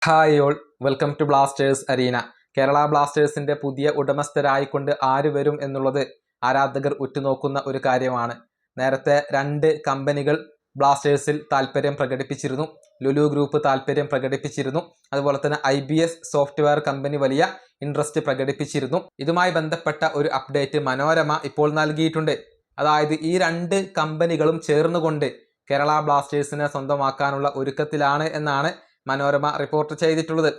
Hi all, welcome to Blasters Arena. Kerala ബ്ലാസ്റ്റേഴ്സിന്റെ പുതിയ ഉടമസ്ഥരായിക്കൊണ്ട് ആര് വരും എന്നുള്ളത് ആരാധകർ ഉറ്റുനോക്കുന്ന ഒരു കാര്യമാണ്. നേരത്തെ രണ്ട് കമ്പനികൾ ബ്ലാസ്റ്റേഴ്സിൽ താല്പര്യം പ്രകടിപ്പിച്ചിരുന്നു. ലുലു ഗ്രൂപ്പ് താല്പര്യം പ്രകടിപ്പിച്ചിരുന്നു. അതുപോലെ തന്നെ IBS സോഫ്റ്റ്വെയർ കമ്പനി വലിയ ഇൻട്രസ്റ്റ് പ്രകടിപ്പിച്ചിരുന്നു. ഇതുമായി ബന്ധപ്പെട്ട ഒരു അപ്ഡേറ്റ് മനോരമ ഇപ്പോൾ നൽകിയിട്ടുണ്ട്. അതായത് ഈ രണ്ട് കമ്പനികളും ചേർന്നുകൊണ്ട് കേരള ബ്ലാസ്റ്റേഴ്സിനെ സ്വന്തമാക്കാനുള്ള ഒരുക്കത്തിലാണ് എന്നാണ് മനോരമ റിപ്പോർട്ട് ചെയ്തിട്ടുള്ളത്.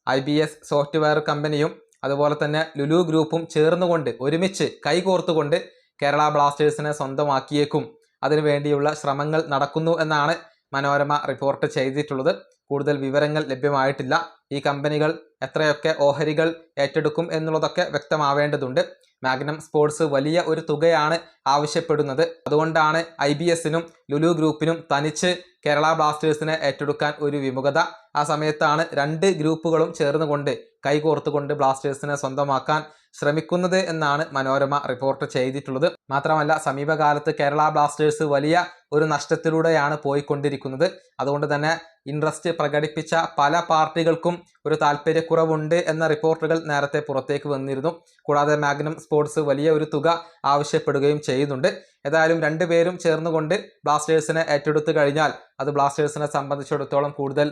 IBS സോഫ്റ്റ്വെയർ കമ്പനിയും അതുപോലെ തന്നെ ലുലു ഗ്രൂപ്പും ചേർന്നുകൊണ്ട് ഒരുമിച്ച് കൈകോർത്തുകൊണ്ട് കേരള ബ്ലാസ്റ്റേഴ്സിനെ സ്വന്തമാക്കിയേക്കും. അതിനുവേണ്ടിയുള്ള ശ്രമങ്ങൾ നടക്കുന്നു എന്നാണ് മനോരമ റിപ്പോർട്ട് ചെയ്തിട്ടുള്ളത്. കൂടുതൽ വിവരങ്ങൾ ലഭ്യമായിട്ടില്ല. ഈ കമ്പനികൾ എത്രയൊക്കെ ഓഹരികൾ ഏറ്റെടുക്കും എന്നുള്ളതൊക്കെ വ്യക്തമാവേണ്ടതുണ്ട്. മാഗ്നം സ്പോർട്സ് വലിയ ഒരു തുകയാണ് ആവശ്യപ്പെടുന്നത്. അതുകൊണ്ടാണ് IBSനും ലുലു ഗ്രൂപ്പിനും തനിച്ച് കേരള ബ്ലാസ്റ്റേഴ്സിനെ ഏറ്റെടുക്കാൻ ഒരു വിമുഖത. ആ സമയത്താണ് രണ്ട് ഗ്രൂപ്പുകളും ചേർന്നുകൊണ്ട് കൈകോർത്തുകൊണ്ട് ബ്ലാസ്റ്റേഴ്സിനെ സ്വന്തമാക്കാൻ ശ്രമിക്കുന്നത് എന്നാണ് മനോരമ റിപ്പോർട്ട് ചെയ്തിട്ടുള്ളത്. മാത്രമല്ല, സമീപകാലത്ത് കേരള ബ്ലാസ്റ്റേഴ്സ് വലിയ ഒരു നഷ്ടത്തിലൂടെയാണ് പോയിക്കൊണ്ടിരിക്കുന്നത്. അതുകൊണ്ട് തന്നെ ഇൻട്രസ്റ്റ് പ്രകടിപ്പിച്ച പല പാർട്ടികൾക്കും ഒരു താല്പര്യക്കുറവുണ്ട് എന്ന റിപ്പോർട്ടുകൾ നേരത്തെ പുറത്തേക്ക് വന്നിരുന്നു. കൂടാതെ മാഗ്നം സ്പോർട്സ് വലിയ ഒരു തുക ആവശ്യപ്പെടുകയും ചെയ്യുന്നുണ്ട്. ഏതായാലും രണ്ടുപേരും ചേർന്നുകൊണ്ട് ബ്ലാസ്റ്റേഴ്സിനെ ഏറ്റെടുത്തു കഴിഞ്ഞാൽ അത് ബ്ലാസ്റ്റേഴ്സിനെ സംബന്ധിച്ചിടത്തോളം കൂടുതൽ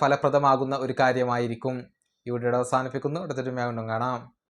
ഫലപ്രദമാകുന്ന ഒരു കാര്യമായിരിക്കും. ഈ വീഡിയോ അവസാനിപ്പിക്കുന്നു. അടുത്തൊരു വീണ്ടും കാണാം.